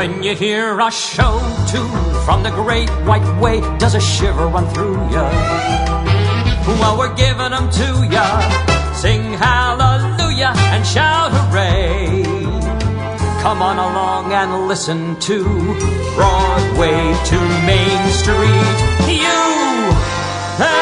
When you hear a show tune from the great white way, does a shiver run through ya? Well, we're giving them to ya. Sing hallelujah and shout hooray. Come on along and listen to Broadway to Main Street. USA.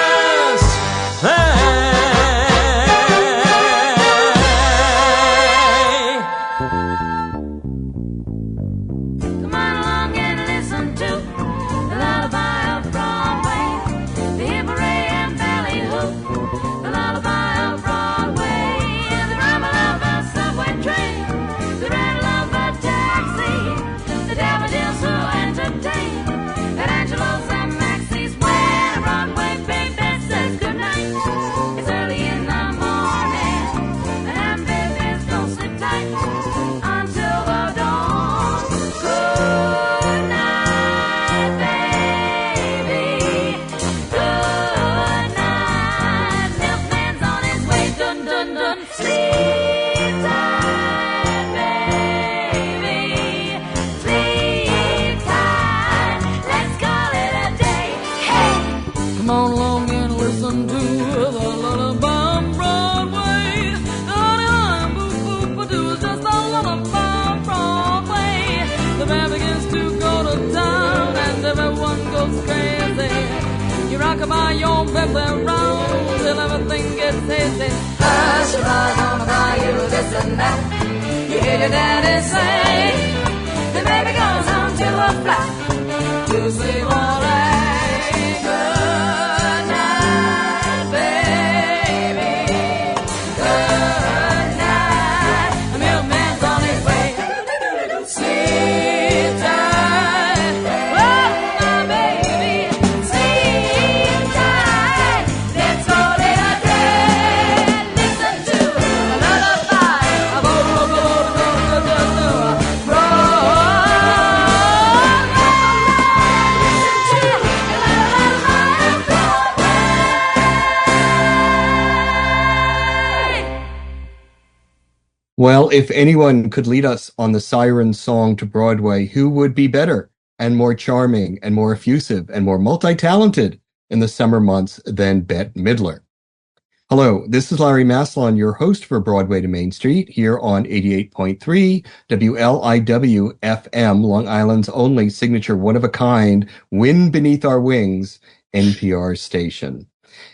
Hush, your boy's gonna buy you this and that. You hear your daddy say, the baby goes home to a flat to sleep all day. Good night, baby. Good night. The milkman's on his way. Sleep tight. Oh, my baby. Sleep tight. Let's call it a day. Listen to a lullaby. Well, if anyone could lead us on the Siren Song to Broadway, who would be better and more charming and more effusive and more multi-talented in the summer months than Bette Midler? Hello, this is Larry Maslon, your host for Broadway to Main Street here on 88.3 WLIW FM, Long Island's only signature one-of-a-kind Wind Beneath Our Wings NPR station.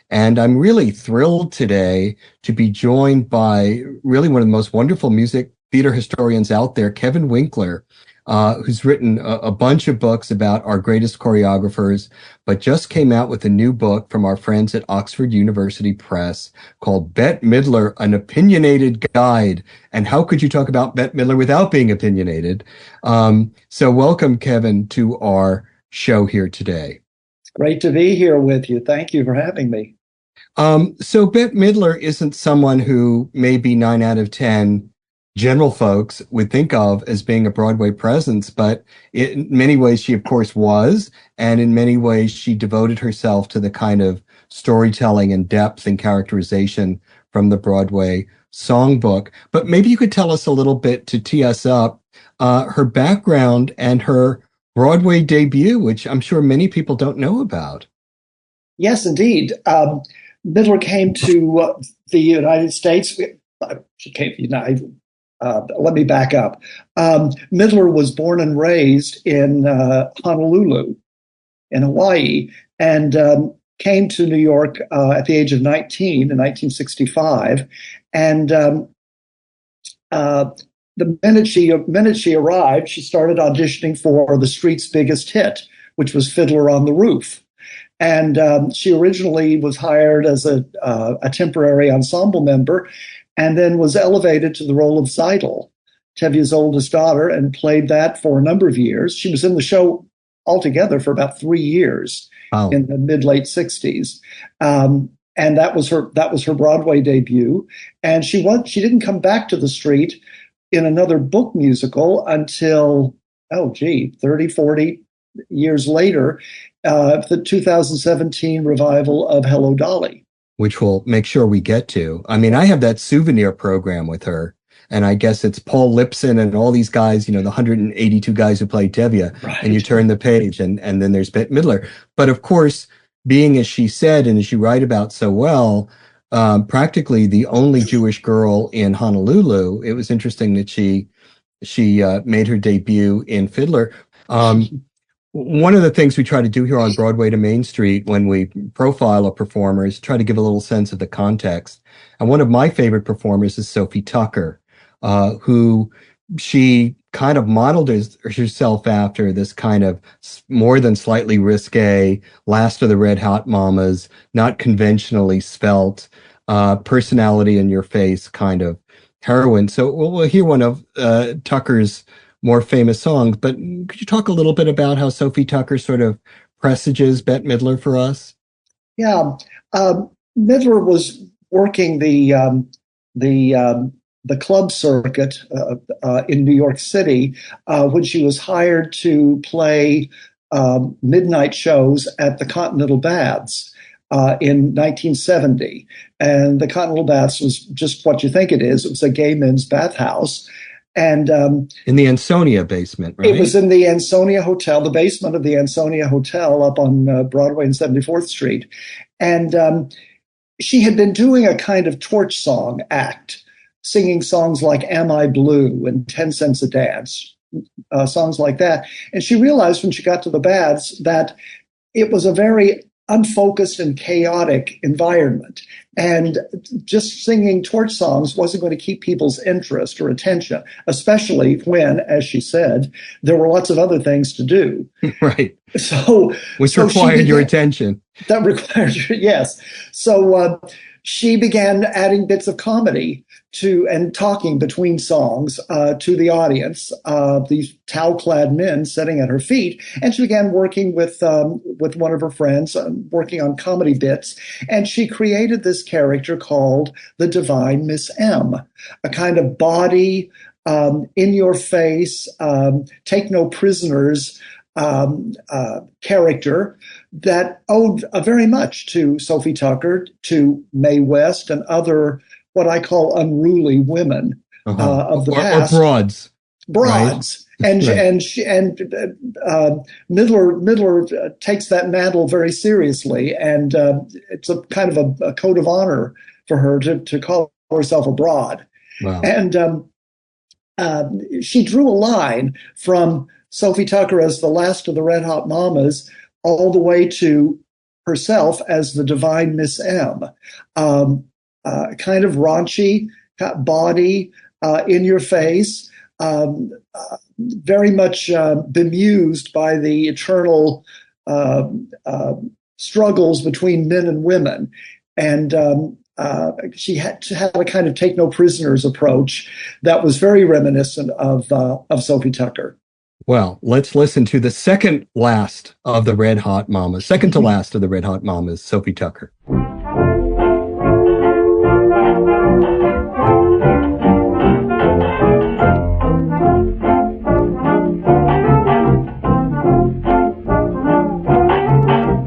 And I'm really thrilled today to be joined by really one of the most wonderful music theater historians out there, Kevin Winkler, who's written a bunch of books about our greatest choreographers, but just came out with a new book from our friends at Oxford University Press called Bette Midler, An Opinionated Guide. And how could you talk about Bette Midler without being opinionated? So welcome, Kevin, to our show here today. It's great to be here with you. Thank you for having me. So Bette Midler isn't someone who maybe 9 out of 10 general folks would think of as being a Broadway presence, but in many ways she of course was, and in many ways she devoted herself to the kind of storytelling and depth and characterization from the Broadway songbook. But maybe you could tell us a little bit to tee us up, her background and her Broadway debut, which I'm sure many people don't know about. Yes, indeed. Midler came to the United States. She came to the United. Let me back up. Midler was born and raised in Honolulu, in Hawaii, and came to New York at the age of 19 in 1965. And the minute she arrived, she started auditioning for the street's biggest hit, which was Fiddler on the Roof. And she originally was hired as a temporary ensemble member, and then was elevated to the role of Zeidel, Tevye's oldest daughter, and played that for a number of years. She was in the show altogether for about 3 years in the mid-late 60s. And that was her Broadway debut. And she didn't come back to the street in another book musical until, 30, 40 years later, the 2017 revival of Hello, Dolly. Which we'll make sure we get to. I mean, I have that souvenir program with her and I guess it's Paul Lipson and all these guys, the 182 guys who played Tevye, Right. and you turn the page, and then there's Bette Midler. But of course, being as she said, and as you write about so well, practically the only Jewish girl in Honolulu. It was interesting that she made her debut in Fiddler. One of the things we try to do here on Broadway to Main Street when we profile a performer is try to give a little sense of the context. And one of my favorite performers is Sophie Tucker, who she kind of modeled herself after, this kind of more than slightly risque, last of the Red Hot Mamas, not conventionally svelte, personality in your face kind of heroine. So we'll hear one of Tucker's more famous songs, but could you talk a little bit about how Sophie Tucker sort of presages Bette Midler for us? Yeah, Midler was working the club circuit in New York City when she was hired to play midnight shows at the Continental Baths in 1970. And the Continental Baths was just what you think it is. It was a gay men's bathhouse. And in the Ansonia basement, right? It was in the Ansonia Hotel, the basement of the Ansonia Hotel up on Broadway and 74th Street. And she had been doing a kind of torch song act, singing songs like Am I Blue and 10 Cents a Dance, songs like that. And she realized when she got to the baths that it was a very unfocused and chaotic environment. And just singing torch songs wasn't going to keep people's interest or attention, especially when, as she said, there were lots of other things to do. Right. So, which required your attention. That required, yes. So she began adding bits of comedy to and talking between songs to the audience, these towel-clad men sitting at her feet, and she began working with one of her friends, working on comedy bits, and she created this character called the Divine Miss M, a kind of body, in your face, take no prisoners character that owed very much to Sophie Tucker, to Mae West, and other what I call unruly women of the past. Or broads. Broads. Right. And Midler takes that mantle very seriously, and it's a kind of a code of honor for her to call herself a broad. Wow. And she drew a line from Sophie Tucker as the last of the Red Hot Mamas all the way to herself as the Divine Miss M. Kind of raunchy, body, in your face, very much bemused by the eternal struggles between men and women. And she had to have a kind of take no prisoners approach that was very reminiscent of Sophie Tucker. Well, let's listen to the second to last of the Red Hot Mamas, Sophie Tucker.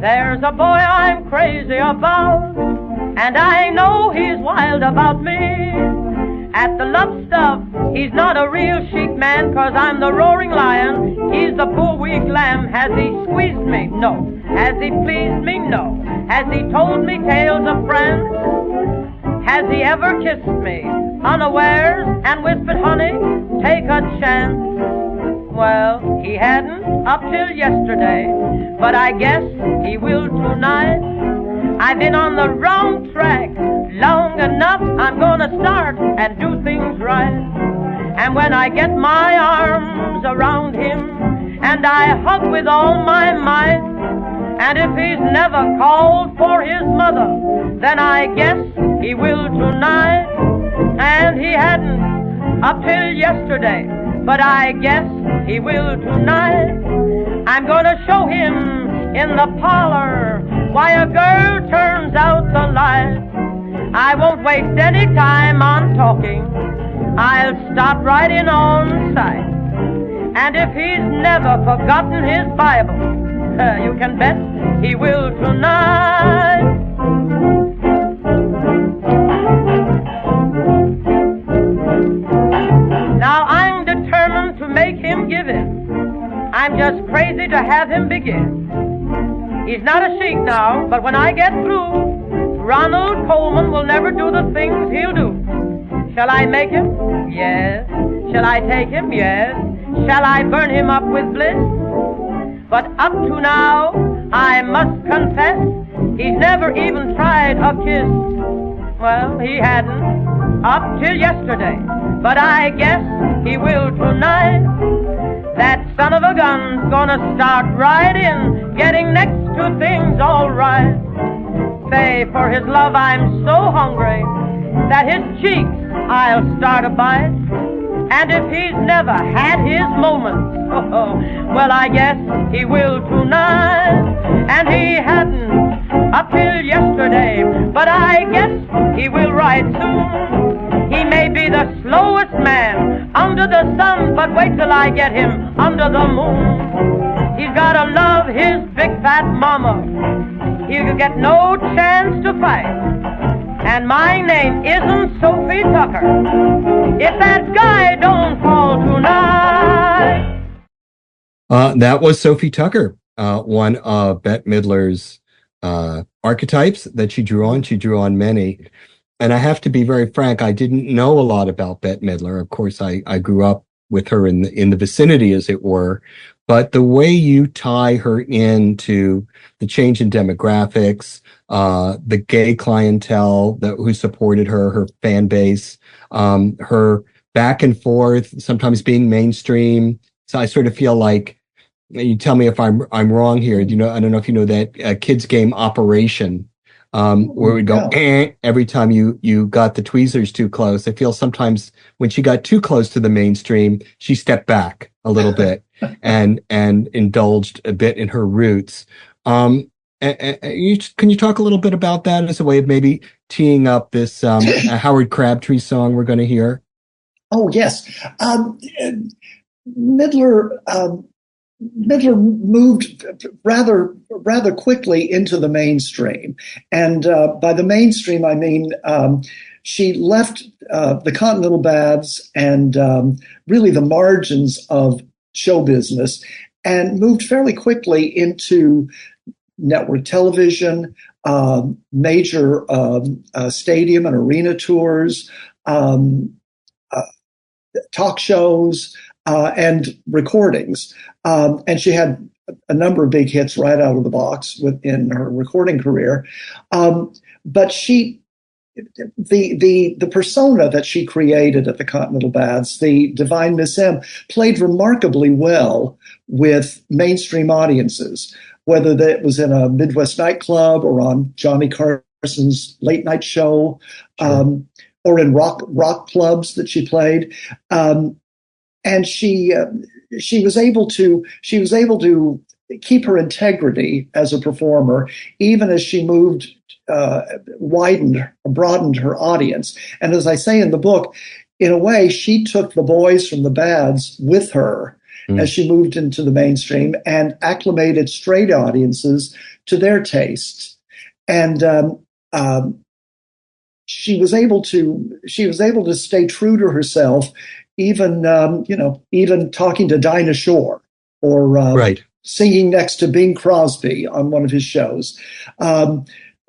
There's a boy I'm crazy about, and I know he's wild about me. At the love stuff, he's not a real chic man, 'cause I'm the roaring lion, he's the poor weak lamb. Has he squeezed me? No. Has he pleased me? No. Has he told me tales of friends? Has he ever kissed me unawares and whispered, honey, take a chance? Well, he hadn't up till yesterday, but I guess he will tonight. I've been on the wrong track long enough. I'm gonna start and do things right. And when I get my arms around him and I hug with all my might, and if he's never called for his mother, then I guess he will tonight. And he hadn't up till yesterday, but I guess he will tonight. I'm gonna show him in the parlor why a girl turns out the light. I won't waste any time on talking, I'll stop right in on sight. And if he's never forgotten his Bible, you can bet he will tonight. I'm just crazy to have him begin. He's not a sheik now, but when I get through, Ronald Coleman will never do the things he'll do. Shall I make him? Yes. Shall I take him? Yes. Shall I burn him up with bliss? But up to now, I must confess, he's never even tried a kiss. Well, he hadn't up till yesterday, but I guess he will tonight. That son of a gun's gonna start right in, getting next to things all right. Say, for his love I'm so hungry that his cheeks I'll start a bite. And if he's never had his moments, well, I guess he will tonight. And he hadn't up till yesterday, but I guess he will right soon. He may be the slowest man under the sun, but wait till I get him under the moon. He's gotta love his big fat mama. He'll get no chance to fight. And my name isn't Sophie Tucker. If that guy don't fall tonight. That was Sophie Tucker, one of Bette Midler's archetypes that she drew on. She drew on many. And I have to be very frank, I didn't know a lot about Bette Midler. Of course, I grew up with her in the vicinity, as it were. But the way you tie her into the change in demographics, the gay clientele who supported her fan base, her back and forth, sometimes being mainstream. So I sort of feel like, you tell me if I'm wrong here. You know, I don't know if you know that kids game Operation, where we'd go every time you got the tweezers too close. I feel sometimes when she got too close to the mainstream, she stepped back a little bit and indulged a bit in her roots. Can you talk a little bit about that as a way of maybe teeing up this Howard Crabtree song we're going to hear? Oh, yes. Midler moved rather quickly into the mainstream. And by the mainstream, I mean she left the Continental Baths and really the margins of show business and moved fairly quickly into network television, major stadium and arena tours, talk shows, and recordings. And she had a number of big hits right out of the box within her recording career. But the persona that she created at the Continental Baths, the Divine Miss M, played remarkably well with mainstream audiences, whether that was in a Midwest nightclub or on Johnny Carson's late night show, or in rock clubs that she played. And she was able to keep her integrity as a performer, even as she broadened her audience. And as I say in the book, in a way, she took the boys from the Baths with her as she moved into the mainstream and acclimated straight audiences to their tastes. And she was able to stay true to herself, even talking to Dinah Shore or singing next to Bing Crosby on one of his shows.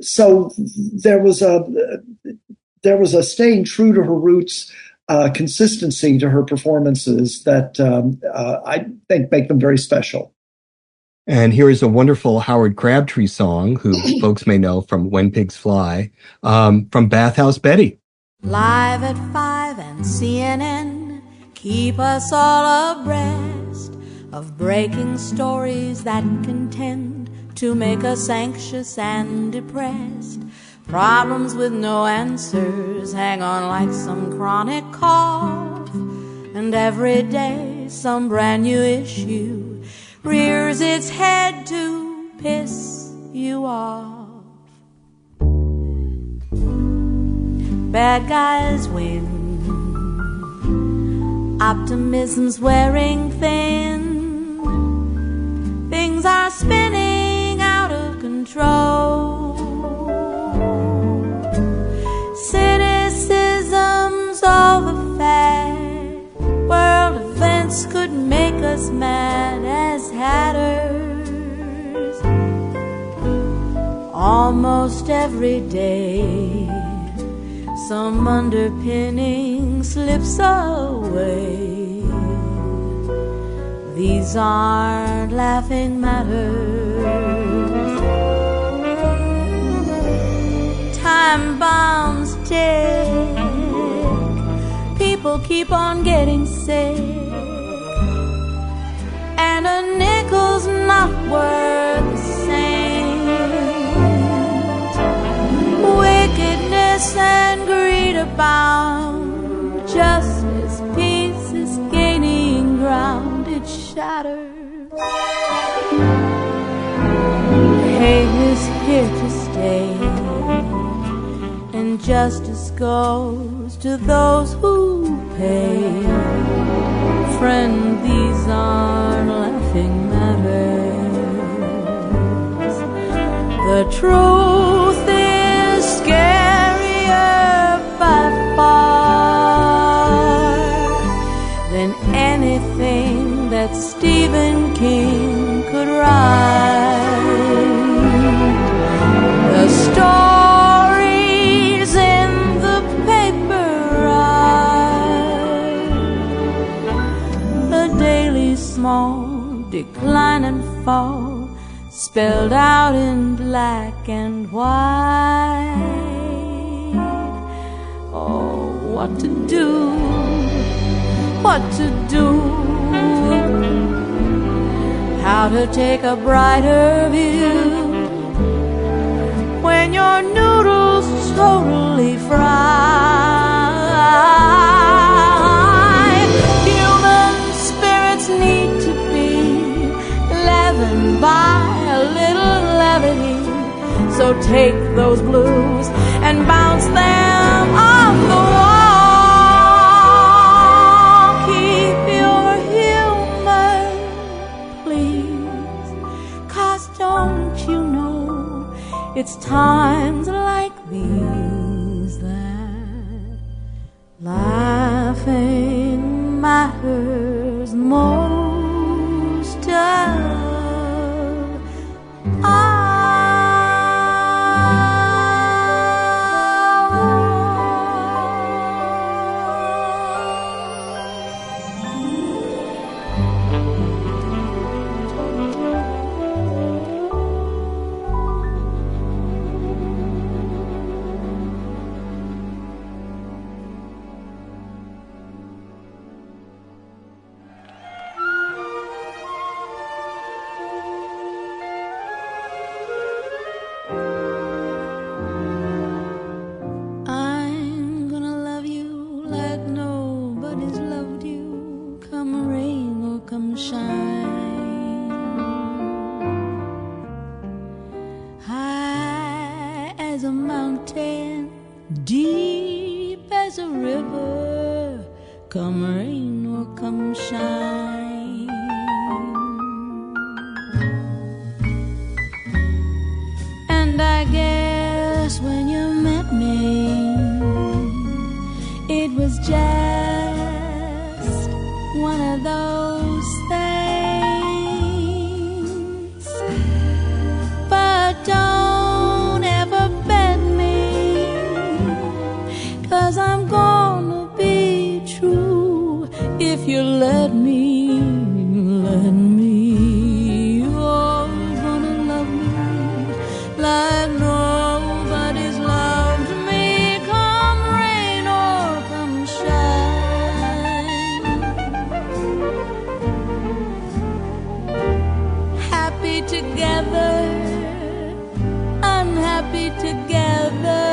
So there was a staying true to her roots, consistency to her performances that I think make them very special. And here is a wonderful Howard Crabtree song, who folks may know from When Pigs Fly, from Bathhouse Betty. Live at 5 and CNN keep us all abreast of breaking stories that contend to make us anxious and depressed. Problems with no answers hang on like some chronic cough, and every day some brand new issue rears its head to piss you off. Bad guys win, optimism's wearing thin, things are spinning out of control, cynicism's all the fad, world events could make us mad as almost every day, some underpinning slips away. These aren't laughing matters. Time bombs tick. People keep on getting sick. And a nickel's not worth a cent. Wickedness and greed abound. Justice, peace is gaining ground. It shatters. Hate is here to stay, and justice goes to those who pay. Friend, these aren't laughing matters. The truth is scarier by far than anything that Stephen King could write. The stories in the paper are a daily small decline and fall, spelled out in black and white. Oh, what to do, what to do, how to take a brighter view when your noodles totally fry. Human spirits need to be leavened by a little levity. So take those blues and bounce them off the wall. Keep your humor, please, 'cause don't you know it's times like these that laughing matters most of all. I'm gonna love you like nobody's loved you, come rain or come shine. High as a mountain, deep as a river, come rain or come shine. And I guess when you met me, it was just one of those things. But don't ever bet me, 'cause I'm gonna be true if you let me, let me. You're gonna love me like nobody's loved me, come rain or come shine. Happy together, unhappy together,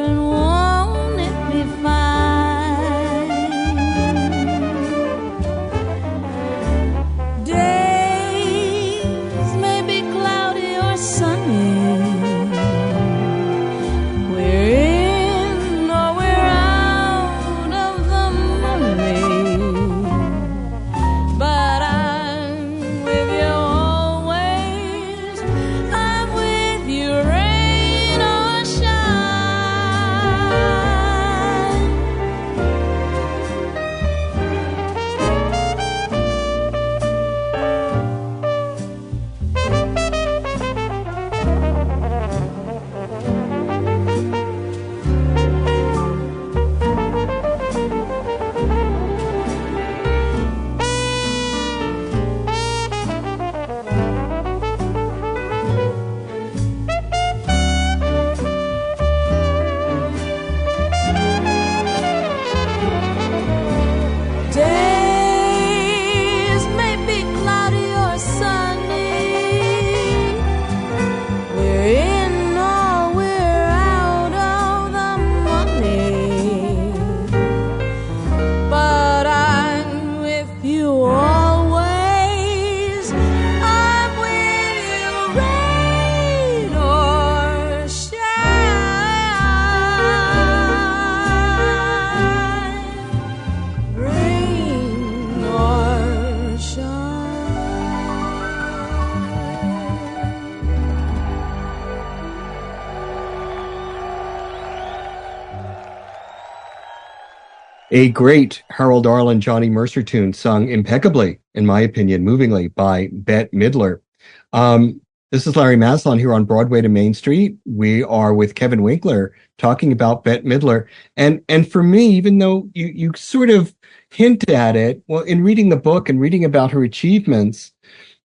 and won't it be fine? A great Harold Arlen, Johnny Mercer tune sung impeccably, in my opinion, movingly by Bette Midler. This is Larry Maslon here on Broadway to Main Street. We are with Kevin Winkler talking about Bette Midler. And for me, even though you sort of hint at it, well, in reading the book and reading about her achievements,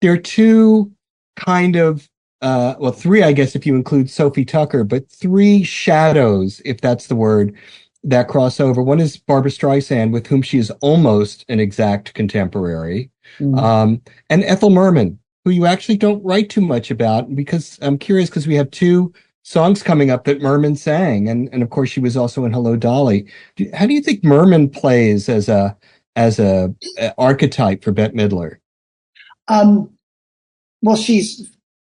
there are two kind of well, three, I guess, if you include Sophie Tucker, but three shadows, if that's the word, that cross over. One is Barbra Streisand, with whom she is almost an exact contemporary, and Ethel Merman, who you actually don't write too much about, because I'm curious, because we have two songs coming up that Merman sang, and of course she was also in Hello, Dolly. How do you think Merman plays as a archetype for Bette Midler? Well,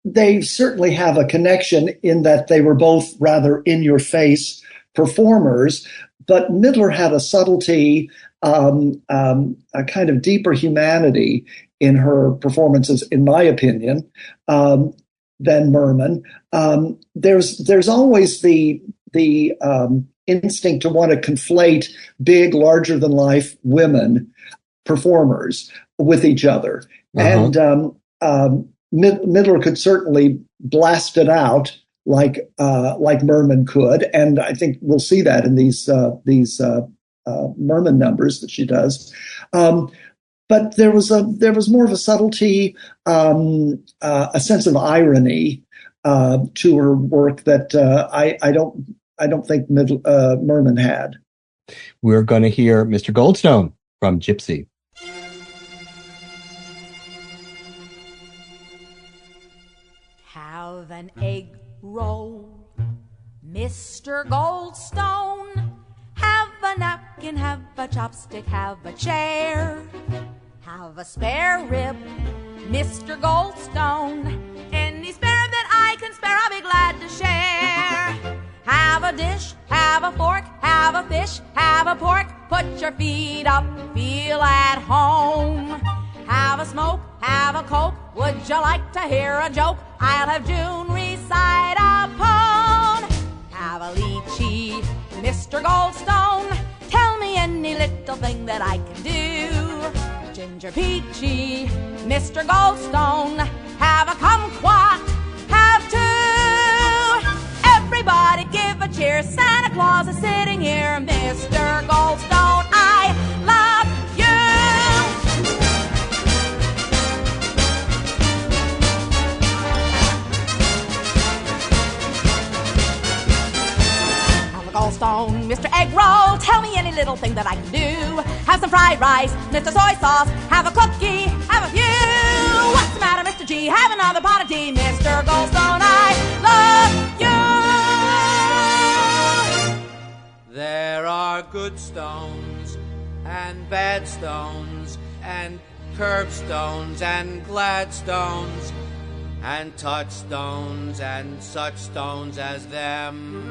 they certainly have a connection in that they were both rather in-your-face performers, but Midler had a subtlety, a kind of deeper humanity in her performances, in my opinion, than Merman. There's always the instinct to want to conflate big, larger-than-life women performers with each other, and Midler could certainly blast it out like Merman could, and I think we'll see that in these Merman numbers that she does. But there was more of a subtlety, a sense of irony to her work that I don't think Merman had. We're going to hear Mr. Goldstone from Gypsy. Have an egg roll, Mr. Goldstone. Have a napkin, have a chopstick, have a chair. Have a spare rib, Mr. Goldstone. Any spare rib that I can spare, I'll be glad to share. Have a dish, have a fork, have a fish, have a pork. Put your feet up, feel at home. Have a smoke, have a coke. Would you like to hear a joke? I'll have June recite a poem. Have a lychee, Mr. Goldstone. Tell me any little thing that I can do. Ginger peachy, Mr. Goldstone. Have a kumquat, have two. Everybody give a cheer. Santa Claus is sitting here. Mr. Goldstone, I love you. Goldstone, Mr. Egg Roll, tell me any little thing that I can do. Have some fried rice, Mr. Soy Sauce, have a cookie, have a few. What's the matter, Mr. G? Have another pot of tea, Mr. Goldstone, I love you. There are good stones and bad stones and curbstones and gladstones and touchstones and such stones as them.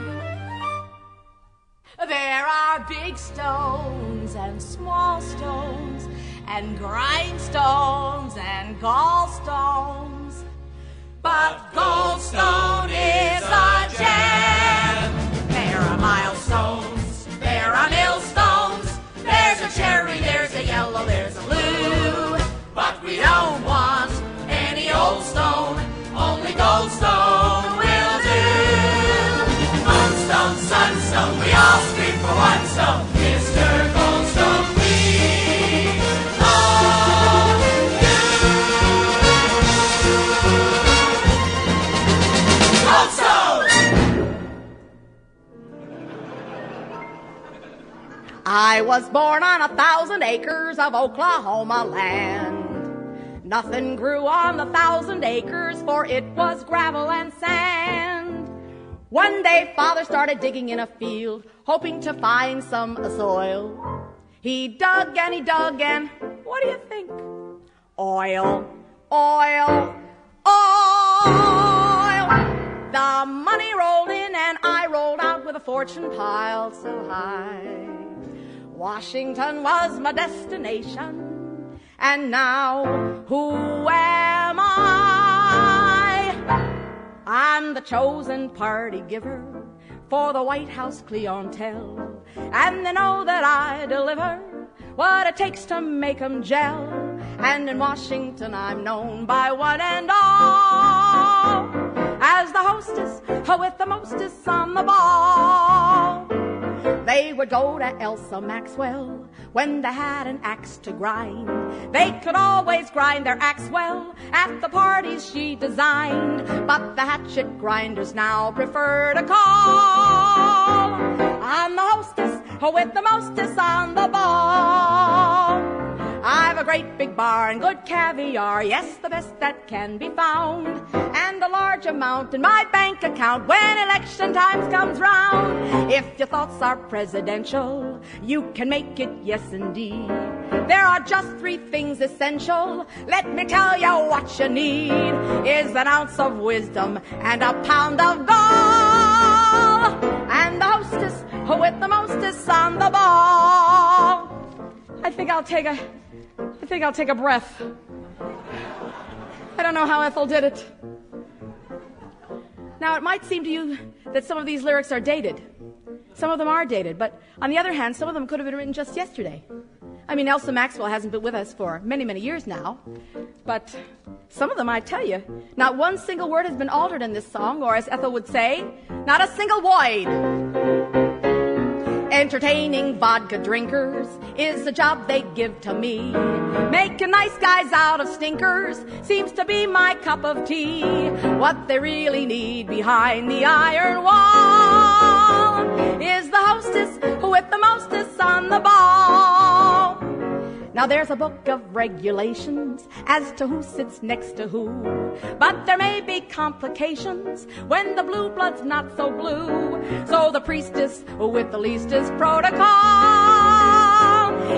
There are big stones and small stones and grindstones and gallstones, but Goldstone is a gem. There are milestones, there are millstones, there's a cherry, there's a yellow, there's a blue, but we don't want any old stone, only Goldstone will do. Moonstone, sunstone, we all scream for one stone. Mr. Goldstone, we love you. Goldstone! I was born on 1,000 acres of Oklahoma land. Nothing grew on the 1,000 acres, for it was gravel and sand. One day, Father started digging in a field, hoping to find some soil. He dug and he dug and, what do you think? Oil, oil, oil. The money rolled in and I rolled out with a fortune piled so high. Washington was my destination, and now who am I? I'm the chosen party giver for the White House clientele. And they know that I deliver what it takes to make 'em gel. And in Washington I'm known by one and all as the hostess with the mostest on the ball. They would go to Elsa Maxwell when they had an axe to grind. They could always grind their axe well at the parties she designed. But the hatchet grinders now prefer to call on the hostess with the mostest on the ball. I've a great big bar and good caviar, yes, the best that can be found, and a large amount in my bank account when election times comes round. If your thoughts are presidential, you can make it, yes indeed. There are just 3 things essential. Let me tell you what you need is an ounce of wisdom and a pound of gall, and the hostess with the mostest on the ball. I think I'll take a breath. I don't know how Ethel did it. Now, it might seem to you that some of these lyrics are dated. Some of them are dated, but on the other hand, some of them could have been written just yesterday. I mean, Elsa Maxwell hasn't been with us for many, many years now, but some of them, I tell you, not one single word has been altered in this song, or as Ethel would say, not a single void. Entertaining vodka drinkers is the job they give to me. Making nice guys out of stinkers seems to be my cup of tea. What they really need behind the iron wall is the hostess with the mostest on the ball. Now there's a book of regulations as to who sits next to who, but there may be complications when the blue blood's not so blue. So the priestess with the leastest protocol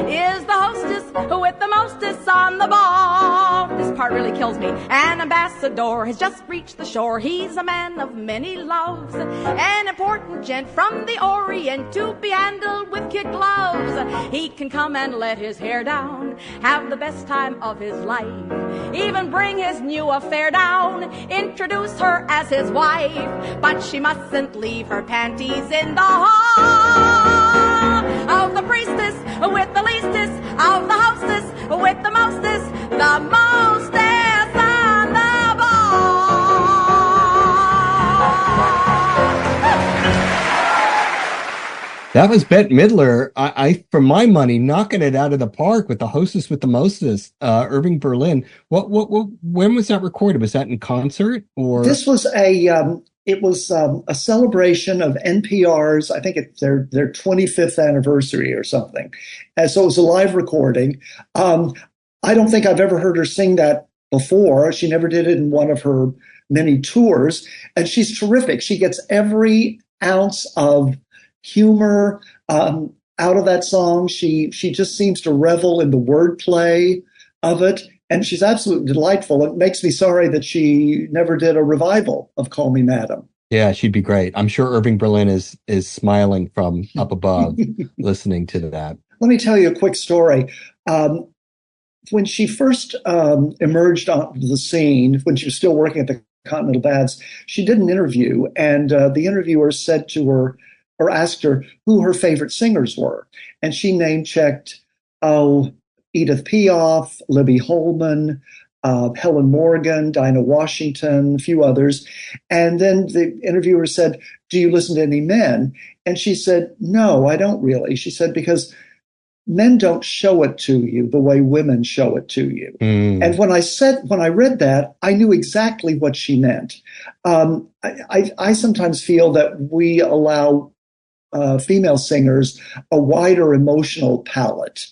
is the hostess with the mostest on the ball. This part really kills me. An ambassador has just reached the shore. He's a man of many loves, an important gent from the Orient to be handled with kid gloves. He can come and let his hair down, have the best time of his life, even bring his new affair down, introduce her as his wife, but she mustn't leave her panties in the hall of the priestess with the leastest, of the hostess with the mostest on the ball. That was Bette Midler. I, for my money, knocking it out of the park with the hostess with the mostest, Irving Berlin. When was that recorded? Was that in concert or? This was it was a celebration of NPR's, I think it's their 25th anniversary or something. And so it was a live recording. I don't think I've ever heard her sing that before. She never did it in one of her many tours. And she's terrific. She gets every ounce of humor out of that song. She just seems to revel in the wordplay of it. And she's absolutely delightful. It makes me sorry that she never did a revival of Call Me Madam. Yeah, she'd be great. I'm sure Irving Berlin is smiling from up above listening to that. Let me tell you a quick story. When she first emerged onto the scene, when she was still working at the Continental Baths, she did an interview, and the interviewer said to her, or asked her who her favorite singers were. And she name-checked, Edith Piaf, Libby Holman, Helen Morgan, Dinah Washington, a few others. And then the interviewer said, do you listen to any men? And she said, no, I don't really. She said, because men don't show it to you the way women show it to you. And when I read that, I knew exactly what she meant. I sometimes feel that we allow female singers a wider emotional palette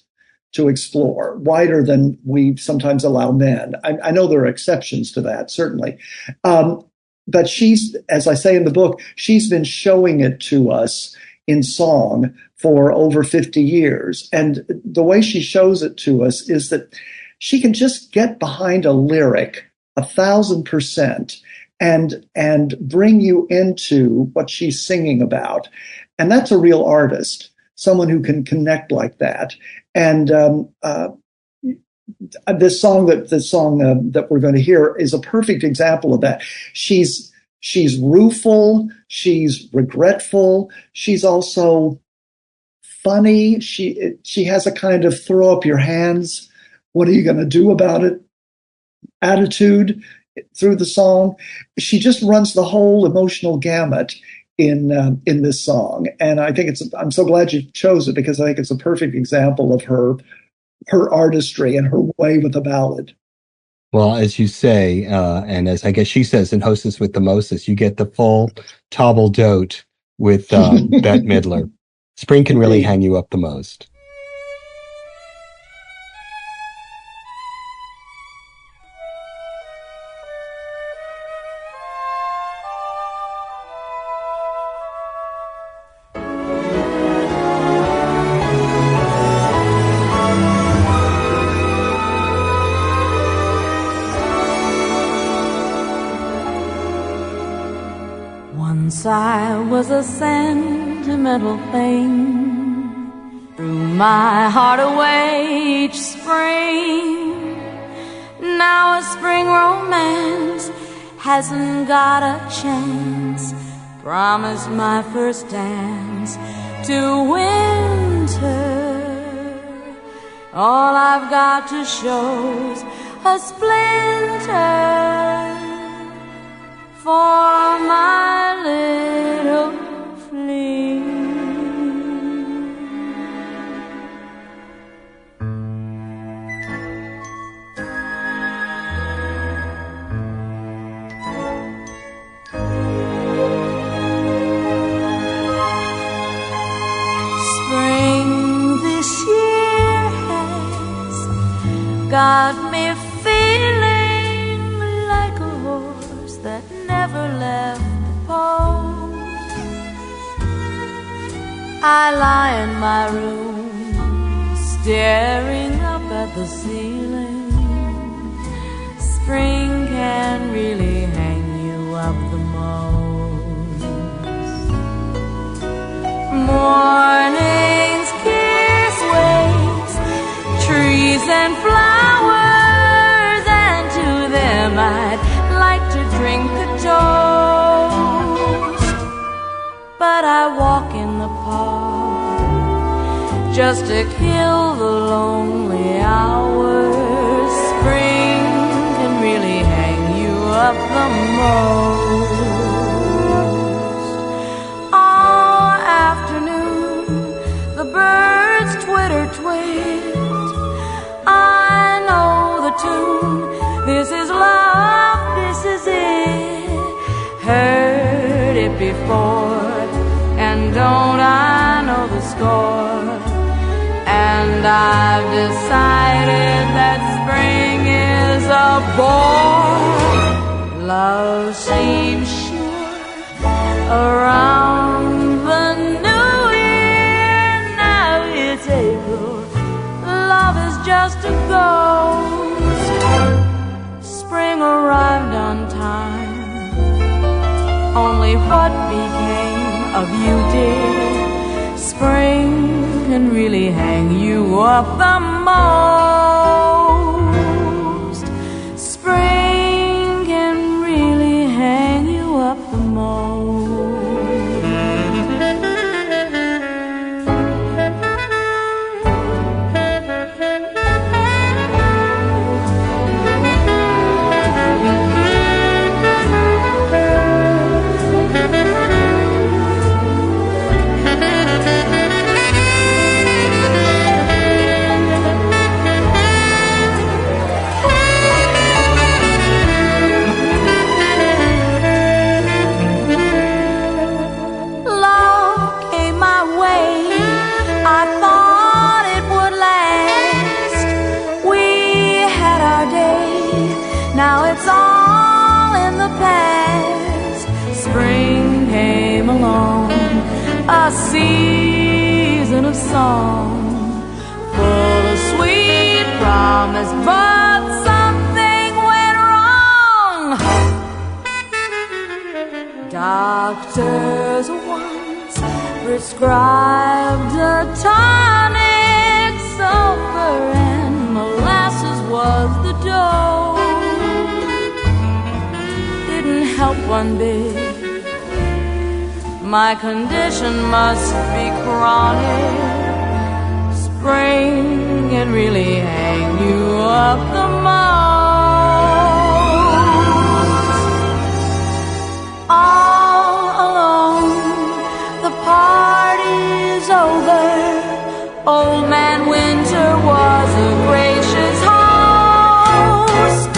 to explore, wider than we sometimes allow men. I know there are exceptions to that, certainly. But she's, as I say in the book, she's been showing it to us in song for over 50 years. And the way she shows it to us is that she can just get behind a lyric 1,000% and bring you into what she's singing about. And that's a real artist, someone who can connect like that. And this song that we're going to hear is a perfect example of that. She's She's rueful. She's regretful. She's also funny. She has a kind of throw up your hands, what are you going to do about it attitude through the song. She just runs the whole emotional gamut in this song, and I think I'm so glad you chose it, because I think it's a perfect example of her artistry and her way with the ballad. Well, as you say, and as I guess she says in Hostess with the Mostess, you get the full table d'hote with Bette Midler. Spring can really hang you up the most. Once I was a sentimental thing, threw my heart away each spring. Now a spring romance hasn't got a chance. Promised my first dance to winter. All I've got to show's a splinter for my little flea. Spring this year has got me feeling like a horse that never left the post. I lie in my room, staring up at the ceiling. Spring can really hang you up the most. Mornings kiss waves, trees and flowers, and to them I'd like to drink a toast. But I walk in the park just to kill the lonely hours. Spring can really hang you up the most. All afternoon the birds twitter twit. I know the tune. This is love, this is it. Heard it before, and don't I know the score? And I've decided that spring is a bore. Love seems sure around the new year. Now it's April, love is just a ghost. Spring arrived on time. Only what became of you, dear? Spring can really hang you up the most. Spring can really hang you up the most. Now it's all in the past. Spring came along, a season of song, full of sweet promise, but something went wrong. Doctors once prescribed a tonic, sulfur and molasses was the dose. Help one bit. My condition must be chronic. Spring can really hang you up the most. All alone, the party's over. Old Man Winter was a gracious host.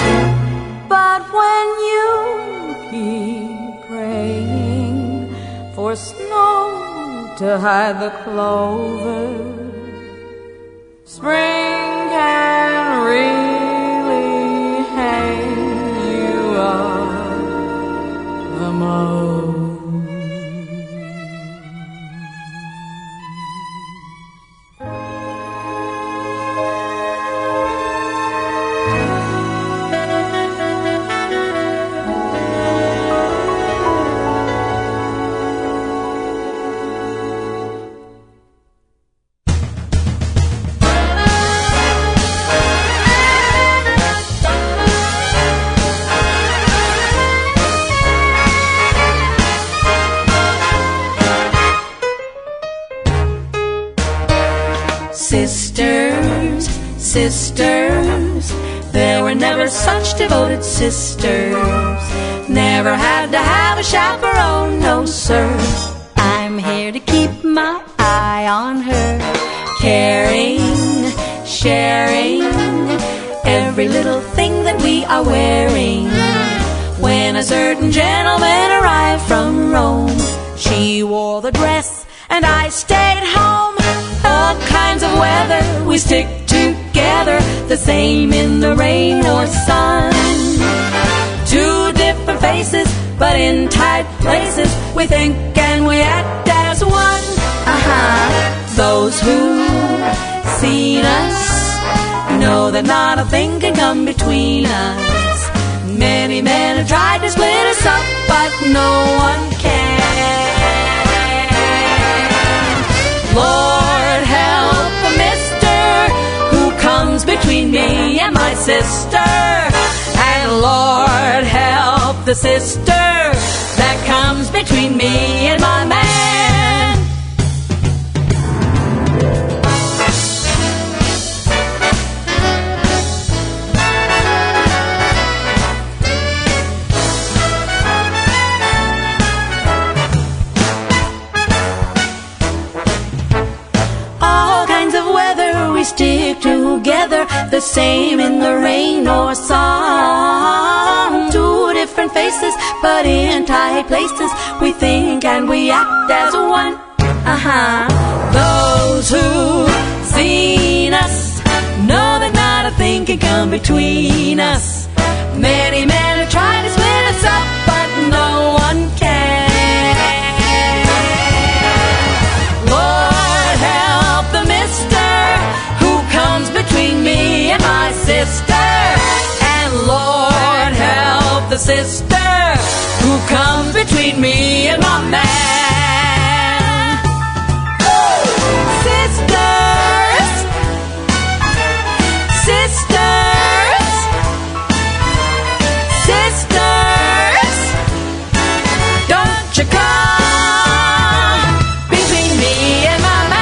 But when you keep praying for snow to hide the clover, spring can really hang you up the most. Sisters, sisters, there were never such devoted sisters. Never had to have a chaperone, no sir. I'm here to keep my eye on her, caring, sharing every little thing that we are wearing. When a certain gentleman arrived from Rome, she wore the dress and I stayed home. All kinds of weather, we stick together, the same in the rain or sun. Two different faces, but in tight places, we think and we act as one. Those who've seen us know that not a thing can come between us. Many men have tried to split us up, but no one can. Lord help the mister who comes between me and my sister. And Lord help the sister that comes between me and my man. We stick together, the same in the rain or sun. Two different faces, but in tight places, we think and we act as one. Those who've seen us know that not a thing can come between us. Many men have tried to split us up, but no one can. Lord help the mister between me and my sister. And Lord help the sister who comes between me and my man. Sisters, sisters, sisters, don't you come between me and my man.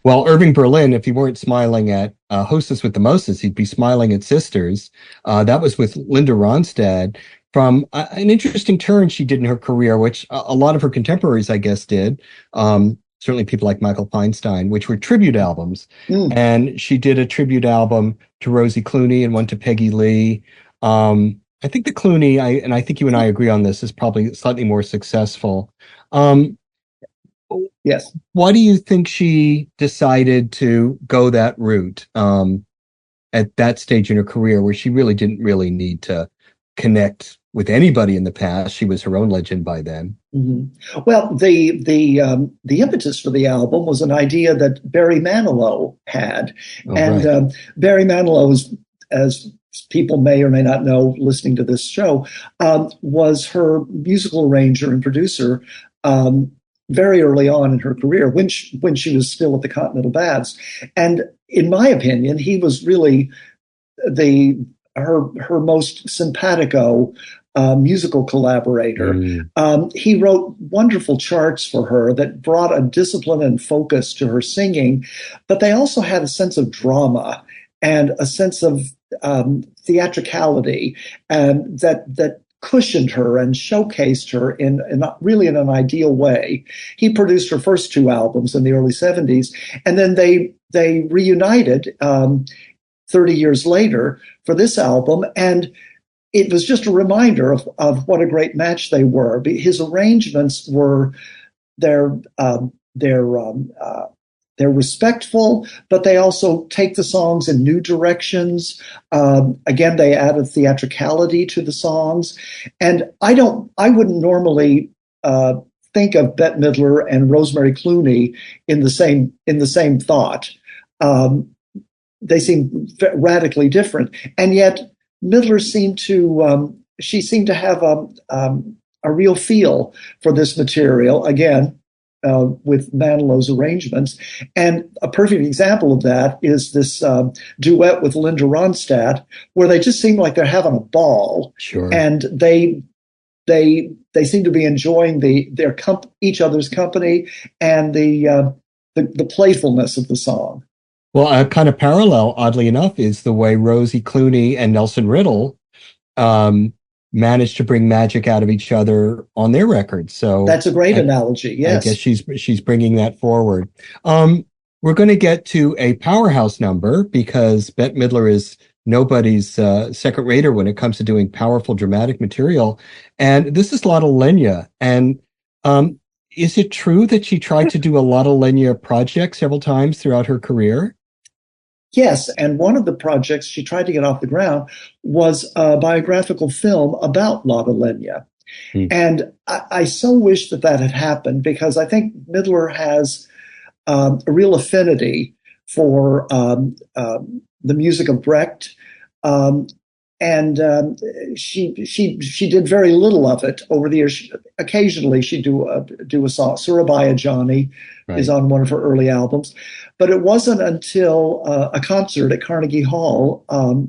Well, Irving Berlin, if he weren't smiling at Hostess with the Mostess, he'd be smiling at Sisters. That was with Linda Ronstadt from an interesting turn she did in her career, which a lot of her contemporaries, I guess, did. Certainly people like Michael Feinstein, which were tribute albums. And she did a tribute album to Rosie Clooney and one to Peggy Lee. I think the Clooney, and I think you and I agree on this, is probably slightly more successful. Yes. Why do you think she decided to go that route at that stage in her career where she really didn't really need to connect with anybody in the past? She was her own legend by then. Mm-hmm. Well, the impetus for the album was an idea that Barry Manilow had. Right. Barry Manilow, as people may or may not know listening to this show, was her musical arranger and producer very early on in her career when she was still at the Continental Baths. And in my opinion, he was really her most simpatico musical collaborator. He wrote wonderful charts for her that brought a discipline and focus to her singing, but they also had a sense of drama and a sense of theatricality, and that cushioned her and showcased her in really in an ideal way. He produced her first two albums in the early 70s, and then they reunited 30 years later for this album, and it was just a reminder of what a great match they were. His arrangements were they're respectful, but they also take the songs in new directions. Again, they added theatricality to the songs, and I wouldn't normally think of Bette Midler and Rosemary Clooney in the same thought. They seem radically different, and yet Midler seemed to have a real feel for this material. Again, with Manilow's arrangements. And a perfect example of that is this duet with Linda Ronstadt, where they just seem like they're having a ball. Sure. And they seem to be enjoying each other's company and the playfulness of the song. Well, a kind of parallel, oddly enough, is the way Rosie Clooney and Nelson Riddle managed to bring magic out of each other on their records. So that's a great analogy. Yes, I guess she's bringing that forward. We're going to get to a powerhouse number because Bette Midler is nobody's second rater when it comes to doing powerful dramatic material, and this is Lotte Lenya. And is it true that she tried to do a Lotte Lenya project several times throughout her career? Yes, and one of the projects she tried to get off the ground was a biographical film about Lotte Lenya. And I so wish that had happened, because I think Midler has a real affinity for the music of Brecht. And she did very little of it over the years. Occasionally she'd do a song. Surabaya Johnny is on one of her early albums. But it wasn't until a concert at Carnegie Hall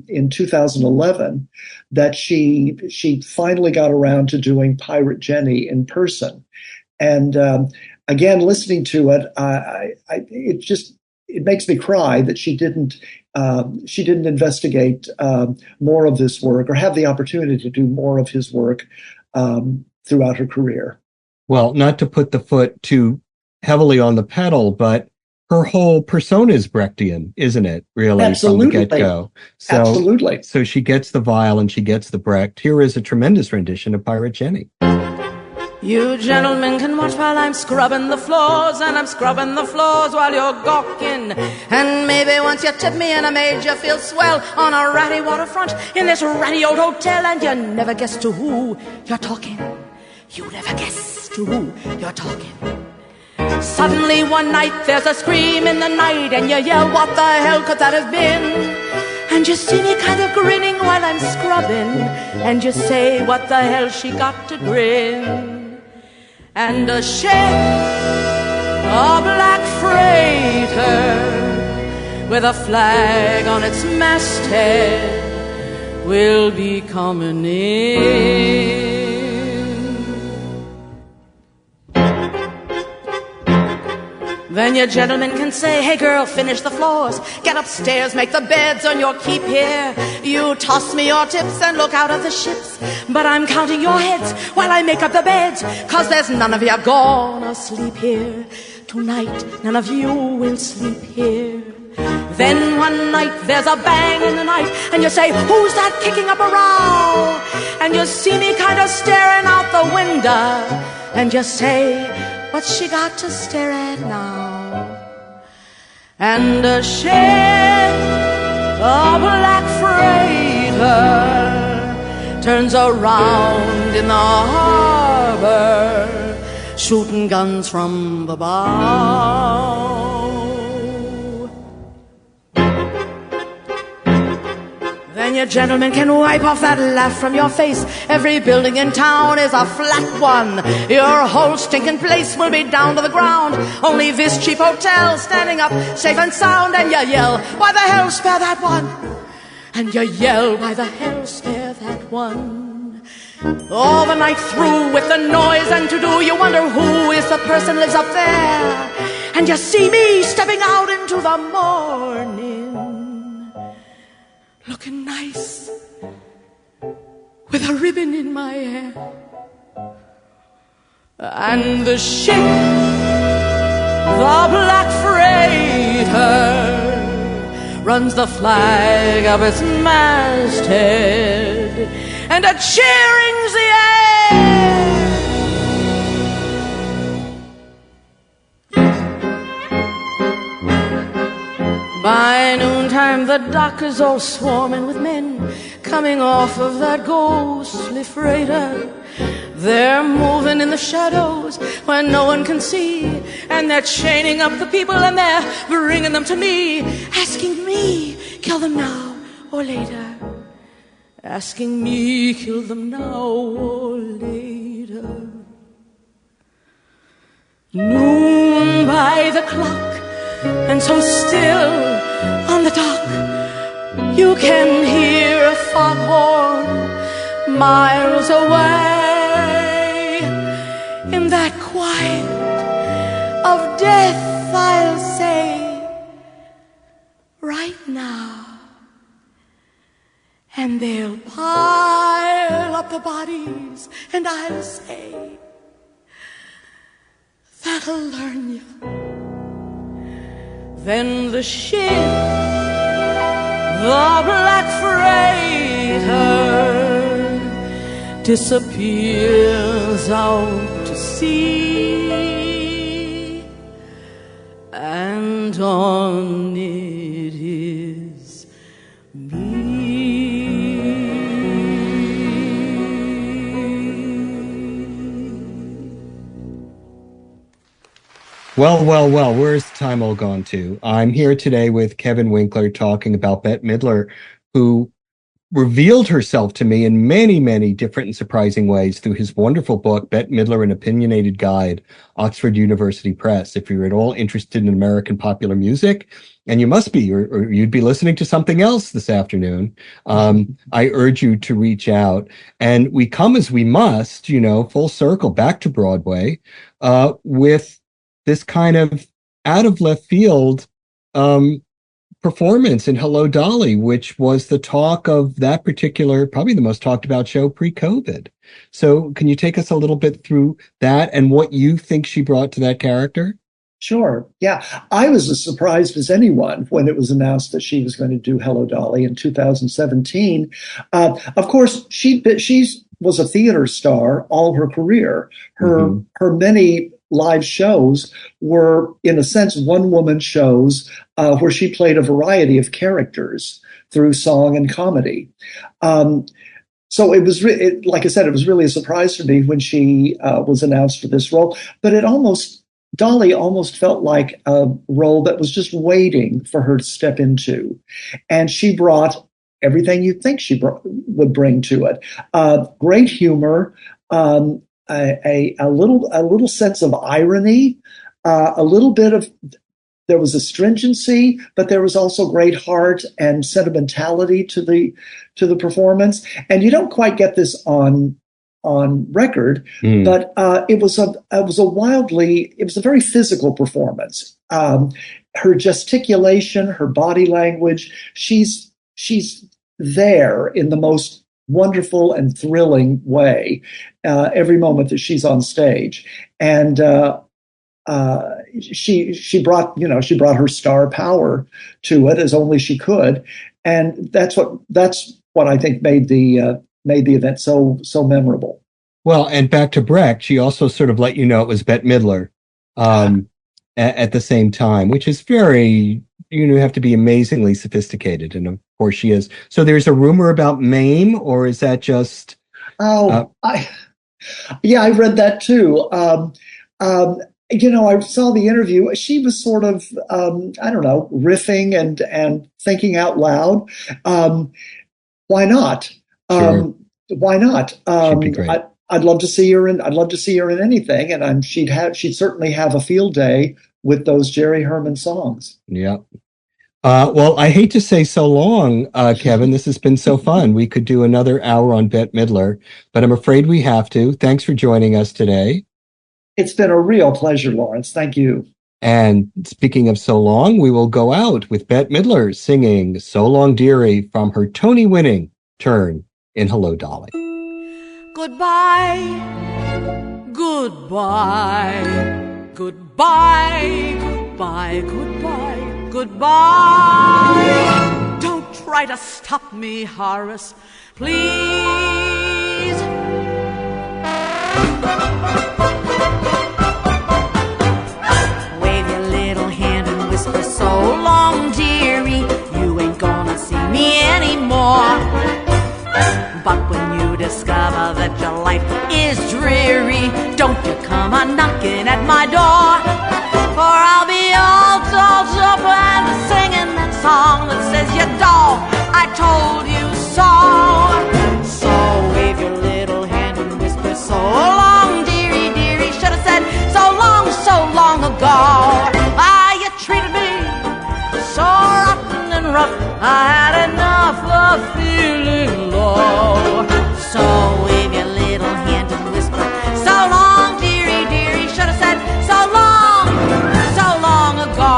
in 2011 that she finally got around to doing Pirate Jenny in person. And again, listening to it, it makes me cry that she didn't investigate more of this work or have the opportunity to do more of his work throughout her career. Well, not to put the foot too heavily on the pedal, but her whole persona is Brechtian, isn't it? Really, absolutely. From the get-go. So, absolutely. So she gets the viol and she gets the Brecht. Here is a tremendous rendition of Pirate Jenny. You gentlemen can watch while I'm scrubbing the floors, and I'm scrubbing the floors while you're gawking. And maybe once you tip me and I made you feel swell on a ratty waterfront in this ratty old hotel, and you never guess to who you're talking. You never guess to who you're talking. Suddenly one night there's a scream in the night, and you yell, what the hell could that have been? And you see me kind of grinning while I'm scrubbing, and you say, what the hell she got to grin? And a ship, a black freighter with a flag on its masthead will be coming in. Then you gentlemen can say, hey girl, finish the floors, get upstairs, make the beds on your keep here. You toss me your tips and look out at the ships, but I'm counting your heads while I make up the beds, 'cause there's none of you gonna sleep here. Tonight, none of you will sleep here. Then one night there's a bang in the night, and you say, who's that kicking up a row? And you see me kind of staring out the window, and you say, what's she got to stare at now? And a ship, a black freighter, turns around in the harbor, shooting guns from the bow. Then only a gentleman can wipe off that laugh from your face. Every building in town is a flat one. Your whole stinking place will be down to the ground. Only this cheap hotel standing up, safe and sound. And you yell, why the hell spare that one? And you yell, why the hell spare that one? All the night through with the noise and to-do, you wonder who is the person lives up there. And you see me stepping out into the morning, looking nice, with a ribbon in my hair. And the ship, the black freighter, runs the flag of its masthead, and a cheering's the air. By noontime the dock is all swarming with men coming off of that ghostly freighter. They're moving in the shadows where no one can see, and they're chaining up the people and they're bringing them to me, asking me, kill them now or later. Asking me, kill them now or later. Noon by the clock, and so still on the dock, you can hear a foghorn miles away. In that quiet of death, I'll say, right now. And they'll pile up the bodies, and I'll say, that'll learn you. Then the ship, the black freighter, disappears out to sea, and on it is me. Well, where's time all gone to? I'm here today with Kevin Winkler talking about Bette Midler, who revealed herself to me in many, many different and surprising ways through his wonderful book, Bette Midler, An Opinionated Guide, Oxford University Press. If you're at all interested in American popular music, and you must be, or you'd be listening to something else this afternoon, I urge you to reach out. And we come as we must, full circle back to Broadway, with this kind of out of left field performance in Hello, Dolly, which was the talk of that particular, probably the most talked about show pre-COVID. So can you take us a little bit through that and what you think she brought to that character? She Yeah. I was as surprised as anyone when it was announced that she was going to do Hello, Dolly in 2017. Of course, she was a theater star all her career. Her many live shows were, in a sense, one-woman shows where she played a variety of characters through song and comedy. So it was, like I said, it was really a surprise for me when she was announced for this role. But Dolly almost felt like a role that was just waiting for her to step into. And she brought everything you'd think she would bring to it. Great humor, a little sense of irony, a little bit of, there was astringency, but there was also great heart and sentimentality to the performance. And you don't quite get this on record, but it was a very physical performance. Her gesticulation, her body language, she's there in the most wonderful and thrilling way every moment that she's on stage. And she brought her star power to it as only she could, and that's what I think made the event so memorable. Well, and back to Brecht, she also sort of let you know it was Bette Midler at the same time, which is very, have to be amazingly sophisticated, and of course she is. So there's a rumor about MAME, or is that just? I read that too. I saw the interview. She was sort of, riffing and thinking out loud. Why not? Sure. Why not? She'd be great. I'd love to see her in. I'd love to see her in anything, and she'd certainly have a field day with those Jerry Herman songs. Yeah. Well, I hate to say so long, Kevin. This has been so fun. We could do another hour on Bette Midler, but I'm afraid we have to. Thanks for joining us today. It's been a real pleasure, Lawrence. Thank you. And speaking of so long, we will go out with Bette Midler singing So Long Dearie from her Tony-winning turn in Hello, Dolly. Goodbye, goodbye, goodbye, goodbye, goodbye, goodbye. Don't try to stop me, Horace, please. Wave your little hand and whisper, so long, dearie, you ain't gonna see me anymore. But when you discover that your life is dreary, don't you come a-knocking at my door. For I'll be all dolled up and singing that song that says, you dog, I told you so. So wave your little hand and whisper, so long, dearie, dearie. Should have said, so long ago. Ah, you treated me so rotten and rough, I had enough of feeling low. So wave your little hand and whisper, so long, dearie, dearie. Should have said, so long ago.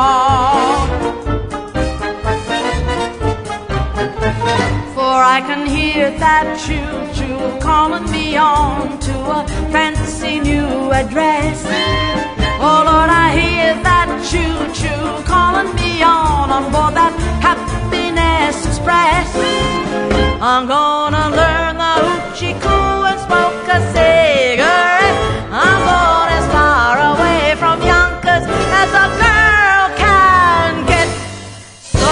For I can hear that choo-choo calling me on to a fancy new address. Oh Lord, I hear that choo-choo calling me on board that Happiness Express. I'm gonna learn the hoochie-coo and smoke a cigarette. I'm going as far away from Yonkers as a girl can get. So,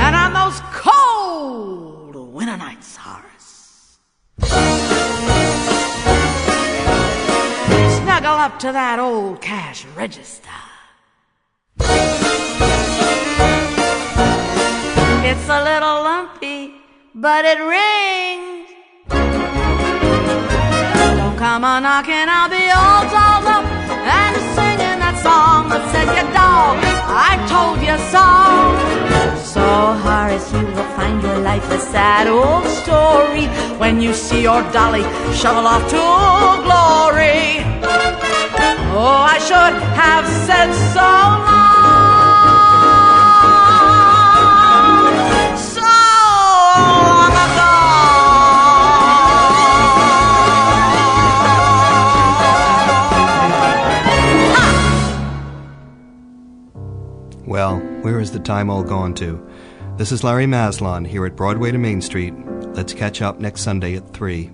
and on those cold winter nights, Horace, snuggle up to that old cash register. It's a little lumpy, but it rings. Don't come a-knocking, I'll be all dolled up and singing that song that says, you dog, I told you so. So, Horace, you will find your life a sad old story when you see your dolly shovel off to glory. Oh, I should have said so long. Well, where is the time all gone to? This is Larry Maslon here at Broadway to Main Street. Let's catch up next Sunday at 3.